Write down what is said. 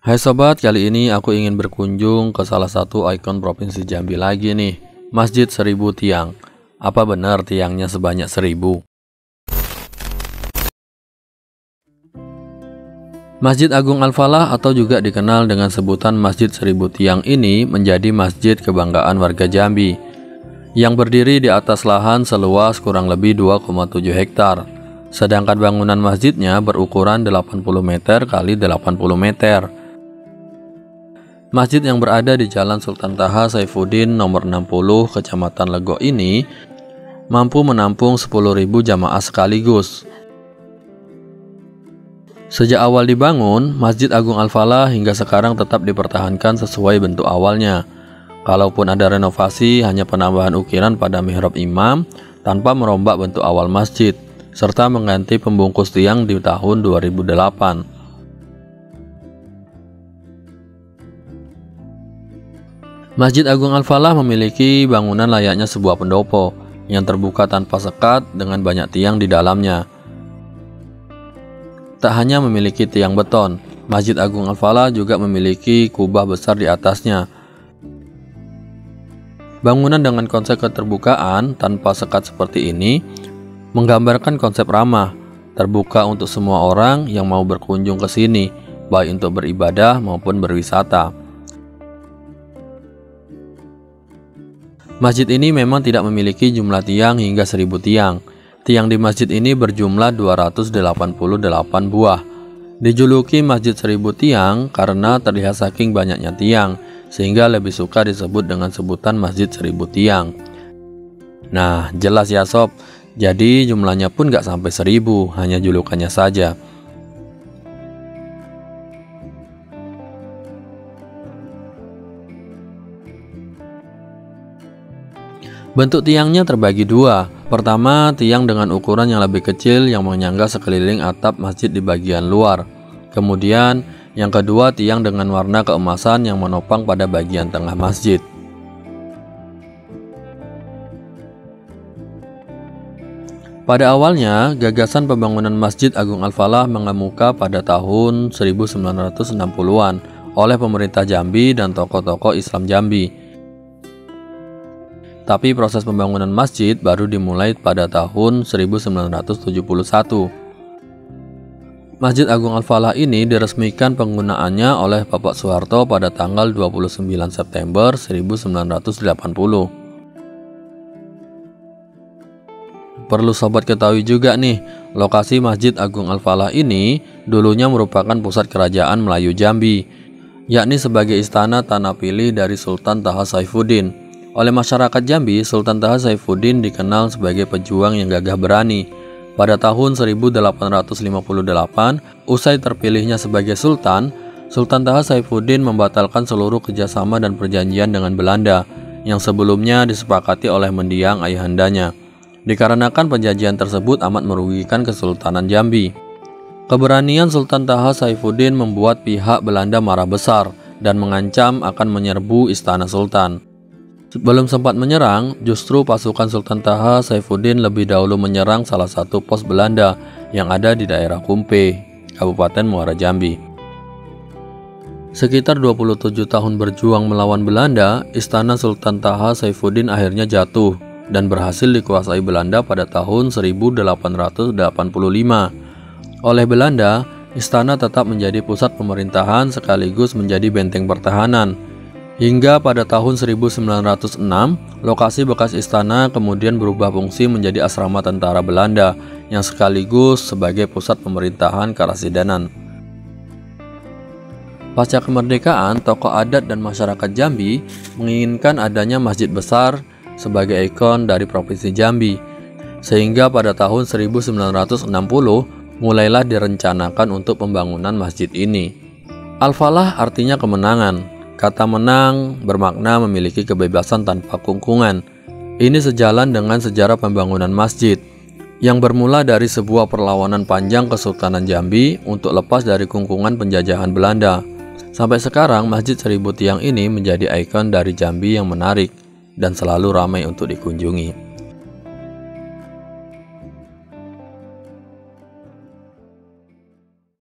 Hai sobat, kali ini aku ingin berkunjung ke salah satu ikon Provinsi Jambi lagi nih, Masjid Seribu Tiang. Apa benar tiangnya sebanyak 1000? Masjid Agung Al-Falah atau juga dikenal dengan sebutan Masjid Seribu Tiang ini menjadi masjid kebanggaan warga Jambi yang berdiri di atas lahan seluas kurang lebih 2,7 hektar. Sedangkan bangunan masjidnya berukuran 80 meter kali 80 meter. Masjid yang berada di Jalan Sultan Taha Saifuddin nomor 60 Kecamatan Legok ini mampu menampung 10.000 jamaah sekaligus. Sejak awal dibangun, Masjid Agung Al-Falah hingga sekarang tetap dipertahankan sesuai bentuk awalnya. Kalaupun ada renovasi, hanya penambahan ukiran pada mihrab imam tanpa merombak bentuk awal masjid, serta mengganti pembungkus tiang di tahun 2008. Masjid Agung Al-Falah memiliki bangunan layaknya sebuah pendopo yang terbuka tanpa sekat dengan banyak tiang di dalamnya. Tak hanya memiliki tiang beton, Masjid Agung Al-Falah juga memiliki kubah besar di atasnya. Bangunan dengan konsep keterbukaan tanpa sekat seperti ini menggambarkan konsep ramah, terbuka untuk semua orang yang mau berkunjung ke sini, baik untuk beribadah maupun berwisata. Masjid ini memang tidak memiliki jumlah tiang hingga 1000 tiang. Tiang di masjid ini berjumlah 288 buah. Dijuluki Masjid 1000 Tiang karena terlihat saking banyaknya tiang, sehingga lebih suka disebut dengan sebutan Masjid 1000 Tiang. Nah, jelas ya sob, jadi jumlahnya pun gak sampai 1000, hanya julukannya saja. Bentuk tiangnya terbagi dua. Pertama, tiang dengan ukuran yang lebih kecil yang menyangga sekeliling atap masjid di bagian luar. Kemudian, yang kedua tiang dengan warna keemasan yang menopang pada bagian tengah masjid. Pada awalnya, gagasan pembangunan Masjid Agung Al-Falah mengemuka pada tahun 1960-an oleh pemerintah Jambi dan tokoh-tokoh Islam Jambi. Tapi proses pembangunan masjid baru dimulai pada tahun 1971. Masjid Agung Al-Falah ini diresmikan penggunaannya oleh Bapak Soeharto pada tanggal 29 September 1980. Perlu sobat ketahui juga nih, lokasi Masjid Agung Al-Falah ini dulunya merupakan pusat kerajaan Melayu Jambi, yakni sebagai istana tanah pilih dari Sultan Taha Saifuddin. Oleh masyarakat Jambi, Sultan Taha Saifuddin dikenal sebagai pejuang yang gagah berani. Pada tahun 1858, usai terpilihnya sebagai Sultan, Sultan Taha Saifuddin membatalkan seluruh kerjasama dan perjanjian dengan Belanda yang sebelumnya disepakati oleh mendiang ayahandanya, dikarenakan perjanjian tersebut amat merugikan Kesultanan Jambi. Keberanian Sultan Taha Saifuddin membuat pihak Belanda marah besar dan mengancam akan menyerbu istana Sultan. Belum sempat menyerang, justru pasukan Sultan Taha Saifuddin lebih dahulu menyerang salah satu pos Belanda yang ada di daerah Kumpe, Kabupaten Muara Jambi. Sekitar 27 tahun berjuang melawan Belanda, istana Sultan Taha Saifuddin akhirnya jatuh dan berhasil dikuasai Belanda pada tahun 1885. Oleh Belanda, istana tetap menjadi pusat pemerintahan sekaligus menjadi benteng pertahanan. Hingga pada tahun 1906, lokasi bekas istana kemudian berubah fungsi menjadi asrama tentara Belanda yang sekaligus sebagai pusat pemerintahan Karasidenan. Pasca kemerdekaan, tokoh adat dan masyarakat Jambi menginginkan adanya masjid besar sebagai ikon dari Provinsi Jambi. Sehingga pada tahun 1960, mulailah direncanakan untuk pembangunan masjid ini. Al-Falah artinya kemenangan. Kata menang bermakna memiliki kebebasan tanpa kungkungan. Ini sejalan dengan sejarah pembangunan masjid yang bermula dari sebuah perlawanan panjang Kesultanan Jambi untuk lepas dari kungkungan penjajahan Belanda. Sampai sekarang Masjid 1000 Tiang ini menjadi ikon dari Jambi yang menarik dan selalu ramai untuk dikunjungi.